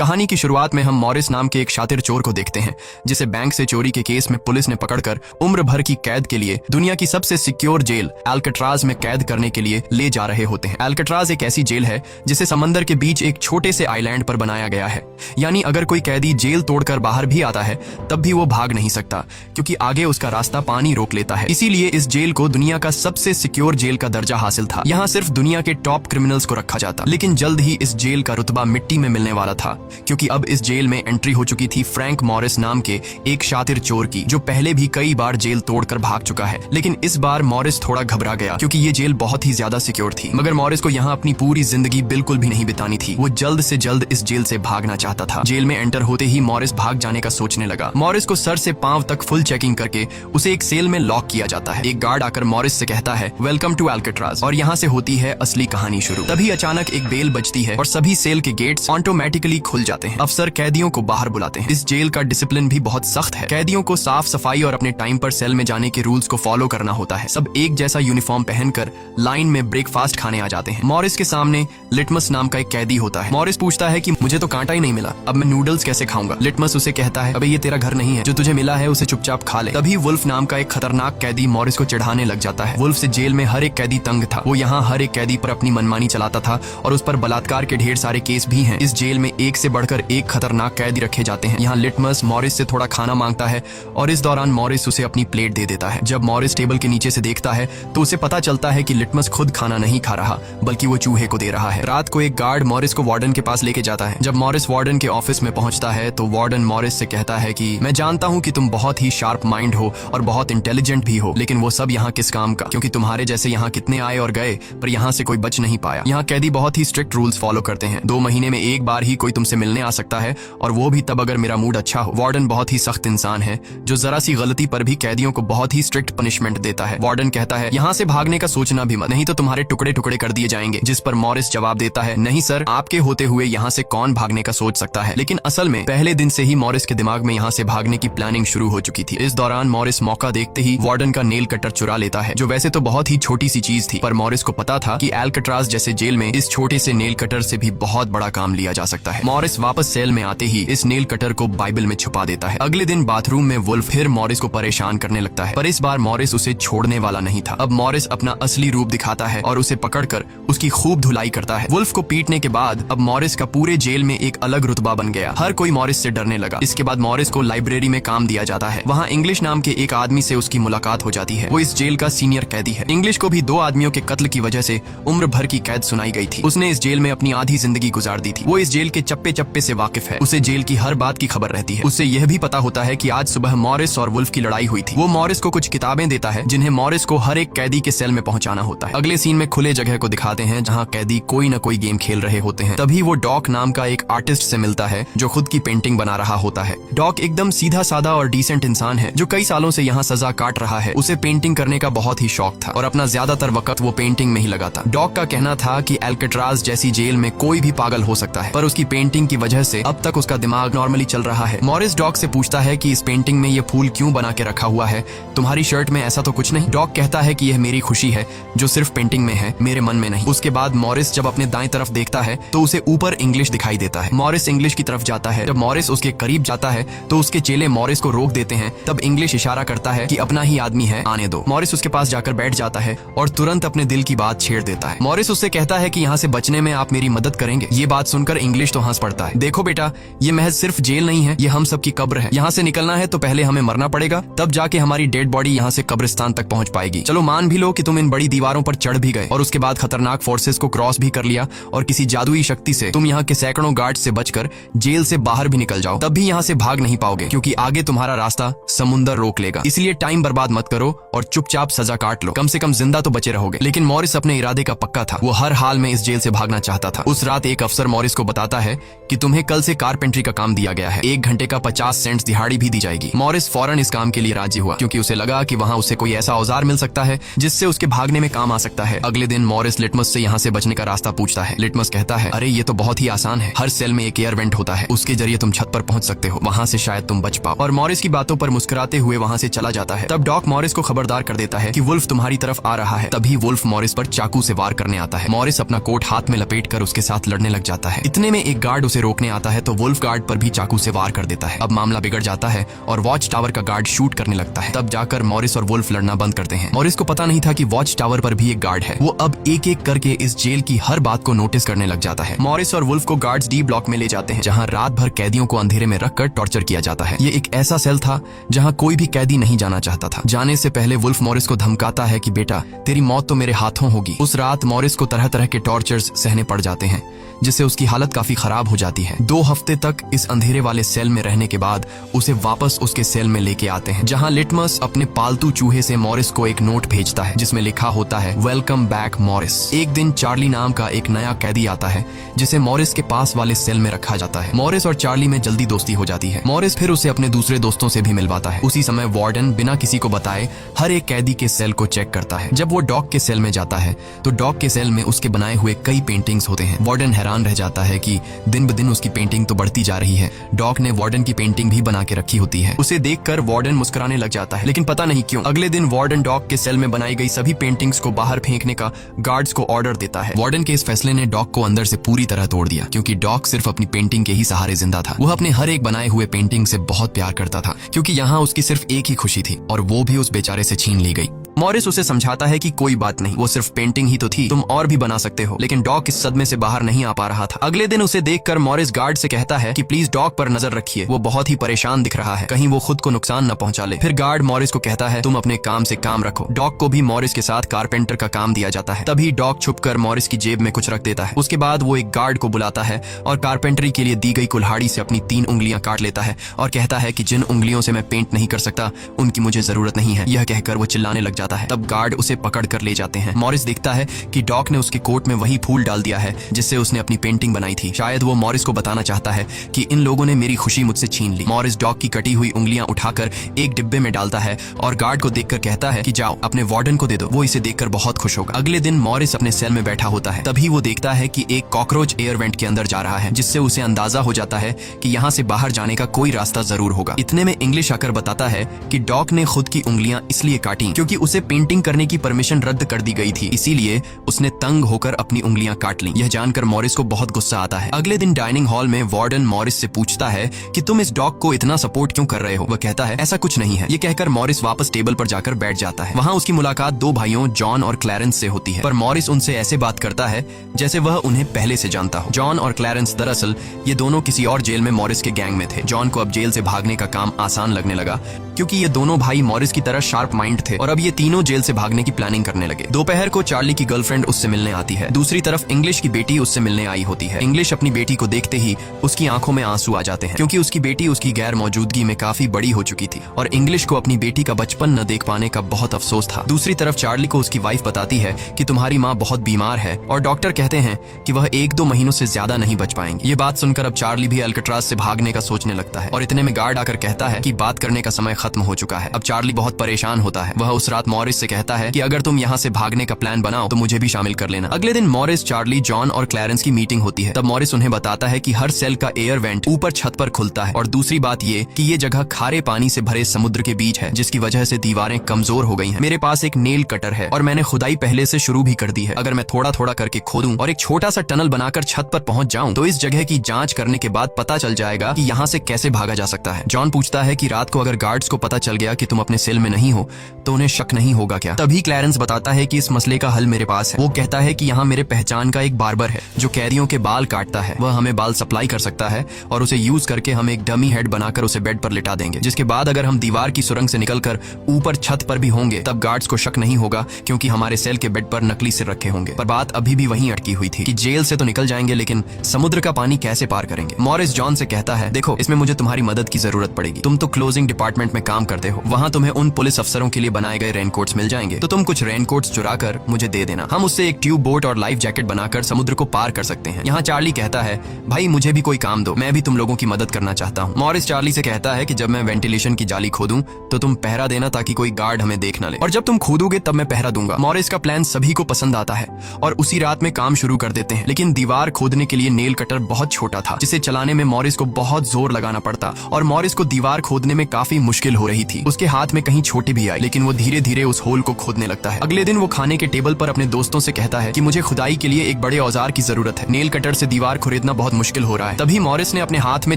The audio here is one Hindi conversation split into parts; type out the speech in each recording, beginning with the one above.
कहानी की शुरुआत में हम मॉरिस नाम के एक शातिर चोर को देखते हैं जिसे बैंक से चोरी के केस में पुलिस ने पकड़कर उम्र भर की कैद के लिए दुनिया की सबसे सिक्योर जेल अल्काट्राज में कैद करने के लिए ले जा रहे होते हैं। अल्काट्राज एक ऐसी जेल है जिसे समंदर के बीच एक छोटे से आइलैंड पर बनाया गया है, यानी अगर कोई कैदी जेल तोड़कर बाहर भी आता है तब भी वो भाग नहीं सकता क्योंकि आगे उसका रास्ता पानी रोक लेता है। इसीलिए इस जेल को दुनिया का सबसे सिक्योर जेल का दर्जा हासिल था। यहाँ सिर्फ दुनिया के टॉप क्रिमिनल्स को रखा जाता, लेकिन जल्द ही इस जेल का रुतबा मिट्टी में मिलने वाला था क्योंकि अब इस जेल में एंट्री हो चुकी थी फ्रैंक मॉरिस नाम के एक शातिर चोर की, जो पहले भी कई बार जेल तोड़कर भाग चुका है। लेकिन इस बार मॉरिस थोड़ा घबरा गया क्योंकि ये जेल बहुत ही ज्यादा सिक्योर थी। मगर मॉरिस को यहाँ अपनी पूरी जिंदगी बिल्कुल भी नहीं बितानी थी। वो जल्द से जल्द इस जेल से भागना चाहता था। जेल में एंटर होते ही मॉरिस भाग जाने का सोचने लगा। मॉरिस को सर से पांव तक फुल चेकिंग करके उसे एक सेल में लॉक किया जाता है। एक गार्ड आकर मॉरिस से कहता है, वेलकम टू अल्काट्राज, और यहाँ से होती है असली कहानी शुरू। तभी अचानक एक बेल बजती है और सभी सेल के गेट्स ऑटोमेटिकली खुल जाते हैं। अफसर कैदियों को बाहर बुलाते हैं। इस जेल का डिसिप्लिन भी बहुत सख्त है। कैदियों को साफ सफाई और अपने टाइम पर सेल में जाने के रूल्स को फॉलो करना होता है। सब एक जैसा यूनिफॉर्म पहनकर लाइन में ब्रेकफास्ट खाने आ जाते हैं। मॉरिस के सामने लिटमस नाम का एक कैदी होता है। मॉरिस पूछता है कि मुझे तो कांटा ही नहीं मिला, अब मैं नूडल्स कैसे खाऊंगा? लिटमस उसे कहता है, अबे ये तेरा घर नहीं है, जो तुझे मिला है उसे चुपचाप खा ले। तभी वुल्फ नाम का एक खतरनाक कैदी मॉरिस को चिढ़ाने लग जाता है। वुल्फ से जेल में हर एक कैदी तंग था। वो यहाँ हर एक कैदी पर अपनी मनमानी चलाता था और उस पर बलात्कार के ढेर सारे केस भी हैं। इस जेल में एक से बढ़कर एक खतरनाक कैदी रखे जाते हैं। यहाँ लिटमस मॉरिस से थोड़ा खाना मांगता है और इस दौरान मॉरिस उसे अपनी प्लेट दे देता है। जब मॉरिस टेबल के नीचे से देखता है तो उसे पता चलता है कि लिटमस खुद खाना नहीं खा रहा बल्कि वो चूहे को दे रहा है। रात को एक गार्ड मॉरिस को वार्डन के पास लेके जाता है। जब मॉरिस वार्डन के ऑफिस में पहुंचता है तो वार्डन मॉरिस से कहता है कि मैं जानता हूं कि तुम बहुत ही शार्प माइंड हो और बहुत इंटेलिजेंट भी हो, लेकिन वो सब यहाँ किस काम का, क्योंकि तुम्हारे जैसे यहाँ कितने आए और गए पर यहाँ से कोई बच नहीं पाया। यहाँ कैदी बहुत ही स्ट्रिक्ट रूल्स फॉलो करते हैं। 2 महीने में एक बार ही कोई तुमसे मिलने आ सकता है और वो भी तब अगर मेरा मूड अच्छा हो। वार्डन बहुत ही सख्त इंसान है जो जरा सी गलती पर भी कैदियों को बहुत ही स्ट्रिक्ट पनिशमेंट देता है। वार्डन कहता है, यहाँ से भागने का सोचना भी मत, नहीं तो तुम्हारे टुकड़े टुकड़े कर दिए जाएंगे। जिस पर मॉरिस जवाब देता है, नहीं सर, आपके होते हुए यहाँ से कौन भागने का सोच सकता है। लेकिन असल में पहले दिन से ही मॉरिस के दिमाग में यहाँ से भागने की प्लानिंग शुरू हो चुकी थी। इस दौरान मॉरिस मौका देखते ही वार्डन का नेल कटर चुरा लेता है, जो वैसे तो बहुत ही छोटी सी चीज थी, पर मॉरिस को पता था कि अल्काट्राज जैसे जेल में इस छोटे से नेल कटर से भी बहुत बड़ा काम लिया जा सकता है। मॉरिस वापस सेल में आते ही इस नेल कटर को बाइबल में छुपा देता है। अगले दिन बाथरूम में वुल्फ फिर मॉरिस को परेशान करने लगता है, पर इस बार मॉरिस उसे छोड़ने वाला नहीं था। अब मॉरिस अपना असली रूप दिखाता है और उसे पकड़कर उसकी खूब धुलाई करता है। वुल्फ को पीटने के बाद अब मॉरिस का पूरे जेल में एक अलग रुतबा बन गया। हर कोई मॉरिस से डरने लगा। इसके बाद मॉरिस को लाइब्रेरी में काम दिया जाता है। वहाँ इंग्लिश नाम के एक आदमी से उसकी मुलाकात हो जाती है। वो इस जेल का सीनियर कैदी है। इंग्लिश को भी 2 आदमियों के कत्ल की वजह से उम्र भर की कैद सुनाई गई थी। उसने इस जेल में अपनी आधी जिंदगी गुजार दी थी। वो इस जेल के चप्पे चप्पे से वाकिफ है। उसे जेल की हर बात की खबर रहती है। उसे यह भी पता होता है कि आज सुबह मॉरिस और वुल्फ की लड़ाई हुई थी। वो मॉरिस को कुछ किताबें देता है जिन्हें मॉरिस को हर एक कैदी के सेल में पहुंचाना होता है। अगले सीन में खुले जगह को दिखाते हैं जहाँ कैदी कोई न कोई गेम खेल रहे होते हैं। तभी वो डॉक नाम का एक आर्टिस्ट से मिलता है जो खुद की पेंटिंग बना रहा होता है। डॉक एकदम सीधा साधा और डिसेंट इंसान है जो कई सालों से यहाँ सजा काट रहा है। उसे पेंटिंग करने का बहुत ही शौक था और अपना ज्यादातर वक्त वो पेंटिंग में ही लगाता। डॉक का कहना था कि अल्काट्राज जैसी जेल में कोई भी पागल हो सकता है, पर उसकी पेंटिंग की वजह से अब तक उसका दिमाग नॉर्मली चल रहा है। मॉरिस डॉक से पूछता है कि इस पेंटिंग में ये फूल क्यों बना के रखा हुआ है, तुम्हारी शर्ट में ऐसा तो कुछ नहीं? डॉक कहता है कि यह मेरी खुशी है जो सिर्फ पेंटिंग में है, मेरे मन में नहीं। उसके बाद मॉरिस जब अपने दाएं तरफ देखता है तो उसे ऊपर इंग्लिश दिखाई देता है। मॉरिस इंग्लिश की तरफ जाता है। जब मॉरिस उसके करीब जाता है तो उसके चेले मॉरिस को रोक देते हैं। तब इंग्लिश इशारा करता है कि अपना ही आदमी है, आने दो। मॉरिस उसके पास जाकर बैठ जाता है और तुरंत अपने दिल की बात छेड़ देता है। मॉरिस उससे कहता है कि यहाँ से बचने में आप मेरी मदद करेंगे। ये बात सुनकर इंग्लिश तो हंस पड़ता है। देखो बेटा, ये महज सिर्फ जेल नहीं है, ये हम सबकी कब्र है। यहाँ से निकलना है तो पहले हमें मरना पड़ेगा, तब जाके हमारी डेड बॉडी यहाँ से कब्रिस्तान तक पहुँच पाएगी। चलो मान भी लो कि तुम इन बड़ी दीवारों पर चढ़ भी गए और उसके बाद खतरनाक फोर्सेस को क्रॉस भी कर लिया और किसी जादुई शक्ति से तुम यहाँ के सैकड़ों गार्ड से बचकर जेल से बाहर भी निकल जाओ, तब भी यहाँ से भाग नहीं पाओगे क्योंकि आगे तुम्हारा रास्ता समुंदर रोक लेगा। इसलिए टाइम बर्बाद मत करो और चुपचाप सजा काट लो, कम से कम जिंदा तो बचे रहोगे। लेकिन मॉरिस अपने इरादे का पक्का था। वो हर हाल में इस जेल से भागना चाहता था। उस रात एक अफसर मॉरिस को बताता है कि तुम्हें कल से कारपेंट्री का काम दिया गया है। 1 घंटे का 50 सेंट्स दिहाड़ी भी दी जाएगी। मॉरिस फौरन इस काम के लिए राजी हुआ क्योंकि उसे लगा कि वहाँ उसे कोई ऐसा औजार मिल सकता है जिससे उसके भागने में काम आ सकता है। अगले दिन मॉरिस लिटमस से यहाँ से बचने का रास्ता पूछता है। लिटमस कहता है, अरे ये तो बहुत ही आसान है, हर सेल में एक एयर वेंट होता है, उसके जरिए तुम छत पर पहुंच सकते हो, वहां से शायद तुम बच पाओ। और मॉरिस की बातों पर मुस्कुराते हुए वहां से चला जाता है। तब डॉक मॉरिस को खबरदार कर देता है कि वुल्फ तुम्हारी तरफ आ रहा है। तभी वुल्फ मॉरिस पर चाकू से वार करने आता है। मॉरिस अपना कोट हाथ में लपेटकर उसके साथ लड़ने लग जाता है। इतने में एक गार्ड उसे रोकने आता है तो वुल्फ गार्ड पर भी चाकू से वार कर देता है। अब मामला बिगड़ जाता है और वॉच टावर का गार्ड शूट करने लगता है। तब जाकर मॉरिस और वुल्फ लड़ना बंद करते हैं। मॉरिस को पता नहीं था कि वॉच टावर पर भी एक गार्ड है। वो अब एक एक करके इस जेल की हर बात को नोटिस करने लग जाता है। मॉरिस और वुल्फ को गार्ड्स डी ब्लॉक में ले जाते हैं, जहां रात भर कैदियों को अंधेरे में रखकर टॉर्चर किया जाता है। ये एक ऐसा सेल था जहां कोई भी कैदी नहीं जाना चाहता था। जाने से पहले वुल्फ मॉरिस को धमकाता है कि बेटा, तेरी मौत तो मेरे हाथों होगी। उस रात मॉरिस को तरह तरह के टॉर्चर्स सहने पड़ जाते हैं, जिससे उसकी हालत काफी खराब हो जाती है। 2 हफ्ते तक इस अंधेरे वाले सेल में रहने के बाद उसे वापस उसके सेल में लेके आते हैं, जहां लिटमस अपने पालतू चूहे से मॉरिस को एक नोट भेजता है जिसमें लिखा होता है, वेलकम बैक मॉरिस। एक दिन चार्ली नाम का एक नया कैदी आता है जिसे मॉरिस के पास वाले सेल में रखा जाता है। मॉरिस और चार्ली में जल्दी दोस्ती हो जाती है। मॉरिस फिर उसे अपने दूसरे दोस्तों से भी मिलवाता है। उसी समय वार्डन बिना किसी को बताए हर एक कैदी के सेल को चेक करता है। जब वो डॉग के सेल में जाता है तो डॉग के सेल में उसके बनाए हुए कई पेंटिंग्स होते हैं। वार्डन हैरान रह जाता है कि दिन ब दिन उसकी पेंटिंग तो बढ़ती जा रही है। डॉग ने वार्डन की पेंटिंग भी बना के रखी होती है। उसे देखकर वार्डन मुस्कुराने लग जाता है, लेकिन पता नहीं क्यों अगले दिन वार्डन डॉग के सेल में बनाई गई सभी पेंटिंग्स को बाहर फेंकने का गार्ड्स को ऑर्डर देता है। वार्डन के इस फैसले ने डॉग को अंदर से पूरी तरह तोड़ दिया, क्योंकि डॉग सिर्फ अपनी पेंटिंग के ही सहारे जिंदा था। वह अपने हर एक बनाए हुए पेंटिंग से बहुत प्यार करता था, क्योंकि यहाँ उसकी सिर्फ एक ही खुशी थी और वो भी उस बेचारे से छीन ली गई। मॉरिस उसे समझाता है कि कोई बात नहीं, वो सिर्फ पेंटिंग ही तो थी, तुम और भी बना सकते हो। लेकिन डॉग इस सदमे से बाहर नहीं आ पा रहा था। अगले दिन उसे देखकर मॉरिस गार्ड से कहता है कि प्लीज डॉग पर नजर रखिए, वो बहुत ही परेशान दिख रहा है, कहीं वो खुद को नुकसान न पहुंचा ले। फिर गार्ड मॉरिस को कहता है, तुम अपने काम से काम रखो। डॉग को भी मॉरिस के साथ कारपेंटर का काम दिया जाता है। तभी डॉग छुपकर मॉरिस की जेब में कुछ रख देता है। उसके बाद वो एक गार्ड को बुलाता है और कारपेंटरी के लिए दी गई कुल्हाड़ी से अपनी 3 उंगलियां काट लेता है और कहता है कि जिन उंगलियों से मैं पेंट नहीं कर सकता उनकी मुझे जरूरत नहीं है। यह कहकर वो चिल्लाने लग जाता है। तब गार्ड उसे पकड़ कर ले जाते हैं। मॉरिस देखता है कि डॉग ने उसके कोट में वही फूल डाल दिया है जिससे उसने अपनी पेंटिंग बनाई थी। शायद वो मॉरिस को बताना चाहता है कि इन लोगों ने मेरी खुशी मुझसे छीन ली। मॉरिस डॉग की कटी हुई उंगलियां उठाकर एक डिब्बे में डालता है और गार्ड को देखकर कहता है कि जाओ अपने वार्डन को दे दो, वो इसे देखकर बहुत खुश होगा। अगले दिन मॉरिस अपने सेल में बैठा होता है। तभी वो देखता है कि एक कॉकरोच एयर वेंट के अंदर जा रहा है, जिससे उसे अंदाजा हो जाता है कि यहाँ से बाहर जाने का कोई रास्ता जरूर होगा। इतने में इंग्लिश आकर बताता है कि डॉग ने खुद की उंगलियां इसलिए काटी क्योंकि उसे पेंटिंग करने की परमिशन रद्द कर दी गई थी, इसीलिए उसने तंग होकर अपनी उंगलियां काट ली। यह जानकर मॉरिस को बहुत गुस्सा आता है। अगले दिन डाइनिंग हॉल में वार्डन मॉरिस से पूछता है कि तुम इस डॉग को इतना सपोर्ट क्यों कर रहे हो। वह कहता है ऐसा कुछ नहीं है। ये कहकर मॉरिस वापस टेबल पर जाकर बैठ जाता है। वहाँ उसकी मुलाकात 2 भाइयों जॉन और क्लैरेंस से होती है, पर मॉरिस उनसे ऐसे बात करता है जैसे वह उन्हें पहले से जानता हो। जॉन और क्लैरेंस दरअसल ये दोनों किसी और जेल में मॉरिस के गैंग में थे। जॉन को अब जेल से भागने का काम आसान लगने लगा, क्योंकि ये दोनों भाई मॉरिस की तरह शार्प माइंड थे और अब ये तीनों जेल से भागने की प्लानिंग करने लगे। दोपहर को चार्ली की गर्लफ्रेंड उससे मिलने आती है। दूसरी तरफ इंग्लिश की बेटी उससे मिलने आई होती है। इंग्लिश अपनी बेटी को देखते ही उसकी आंखों में आंसू आ जाते हैं, क्योंकि उसकी बेटी उसकी गैर मौजूदगी में काफी बड़ी हो चुकी थी और इंग्लिश को अपनी बेटी का बचपन न देख पाने का बहुत अफसोस था। दूसरी तरफ चार्ली को उसकी वाइफ बताती है कि तुम्हारी माँ बहुत बीमार है और डॉक्टर कहते हैं कि वह 1-2 महीनों से ज्यादा नहीं बच पाएंगे। ये बात सुनकर अब चार्ली भी अल्काट्राज से भागने का सोचने लगता है और इतने में गार्ड आकर कहता है कि बात करने का समय खत्म हो चुका है। अब चार्ली बहुत परेशान होता है। वह उस रात मॉरिस से कहता है कि अगर तुम यहाँ से भागने का प्लान बनाओ तो मुझे भी शामिल कर लेना। अगले दिन मॉरिस, चार्ली, जॉन और क्लैरेंस की मीटिंग होती है। तब मॉरिस उन्हें बताता है कि हर सेल का एयर वेंट ऊपर छत पर खुलता है और दूसरी बात ये कि ये जगह खारे पानी से भरे समुद्र के बीच है, जिसकी वजह से दीवारें कमजोर हो गई हैं। मेरे पास एक नेल कटर है और मैंने खुदाई पहले से शुरू भी कर दी है। अगर मैं थोड़ा थोड़ा करके खोदूं और एक छोटा सा टनल बनाकर छत पर पहुंच जाऊं तो इस जगह की जांच करने के बाद पता चल जाएगा कि यहाँ से कैसे भागा जा सकता है। जॉन पूछता है कि रात को अगर गार्ड्स को पता चल गया कि तुम अपने सेल में नहीं हो तो उन्हें शक नहीं होगा क्या। तभी क्लैरेंस बताता है कि इस मसले का हल मेरे पास है। वो कहता है कि यहाँ मेरे पहचान का एक बार्बर है जो कैदियों के बाल काटता है। वह हमें बाल सप्लाई कर सकता है और उसे यूज करके हम एक डमी हेड बनाकर उसे बेड पर लिटा देंगे, जिसके बाद अगर हम दीवार की सुरंग से निकलकर ऊपर छत पर भी होंगे तब गार्ड्स को शक नहीं होगा, क्योंकि हमारे सेल के बेड पर नकली सिर रखे होंगे। पर बात अभी भी वहीं अटकी हुई थी कि जेल से तो निकल जाएंगे लेकिन समुद्र का पानी कैसे पार करेंगे। मॉरिस जॉन से कहता है देखो, इसमें मुझे तुम्हारी मदद की जरूरत पड़ेगी। तुम तो क्लोजिंग डिपार्टमेंट में में काम करते हो वहाँ तुम्हें उन पुलिस अफसरों के लिए बनाए गए रेनकोट्स मिल जाएंगे, तो तुम कुछ रेनकोट्स चुरा कर मुझे दे देना। हम उससे एक ट्यूब बोट और लाइफ जैकेट बनाकर समुद्र को पार कर सकते हैं। यहाँ चार्ली कहता है, भाई मुझे भी कोई काम दो, मैं भी तुम लोगों की मदद करना चाहता हूँ। मॉरिस चार्ली से कहता है कि जब मैं वेंटिलेशन की जाली खोदूं तो तुम पहरा देना ताकि कोई गार्ड हमें देख न ले, और जब तुम खोदोगे तब मैं पहरा दूंगा। मॉरिस का प्लान सभी को पसंद आता है और उसी रात में काम शुरू कर देते हैं, लेकिन दीवार खोदने के लिए नेल कटर बहुत छोटा था, जिसे चलाने में मॉरिस को बहुत जोर लगाना पड़ता और मॉरिस को दीवार खोदने में काफी मुश्किल हो रही थी। उसके हाथ में कहीं छोटी भी आई, लेकिन वो धीरे धीरे उस होल को खोदने लगता है। अगले दिन वो खाने के टेबल पर अपने दोस्तों से कहता है कि मुझे खुदाई के लिए एक बड़े औजार की जरूरत है, नेल कटर से दीवार खुरेदना बहुत मुश्किल हो रहा है। तभी मॉरिस ने अपने हाथ में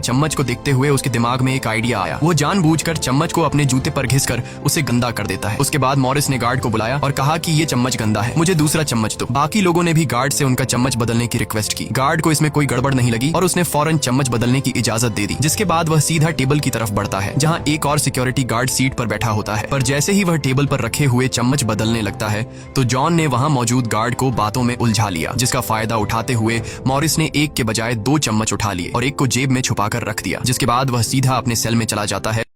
चम्मच को देखते हुए उसके दिमाग में एक आइडिया आया। वो जानबूझकर चम्मच को अपने जूते पर घिसकर उसे गंदा कर देता है। उसके बाद मॉरिस ने गार्ड को बुलाया और कहा कि ये चम्मच गंदा है, मुझे दूसरा चम्मच दो। बाकी लोगों ने भी गार्ड से उनका चम्मच बदलने की रिक्वेस्ट की। गार्ड को इसमें कोई गड़बड़ नहीं लगी और उसने फौरन चम्मच बदलने की इजाजत दे दी, जिसके बाद वह सीधा टेबल की तरफ बढ़ता है जहां एक और सिक्योरिटी गार्ड सीट पर बैठा होता है। पर जैसे ही वह टेबल पर रखे हुए चम्मच बदलने लगता है तो जॉन ने वहां मौजूद गार्ड को बातों में उलझा लिया, जिसका फायदा उठाते हुए मॉरिस ने एक के बजाय 2 चम्मच उठा लिए और एक को जेब में छुपाकर रख दिया, जिसके बाद वह सीधा अपने सेल में चला जाता है।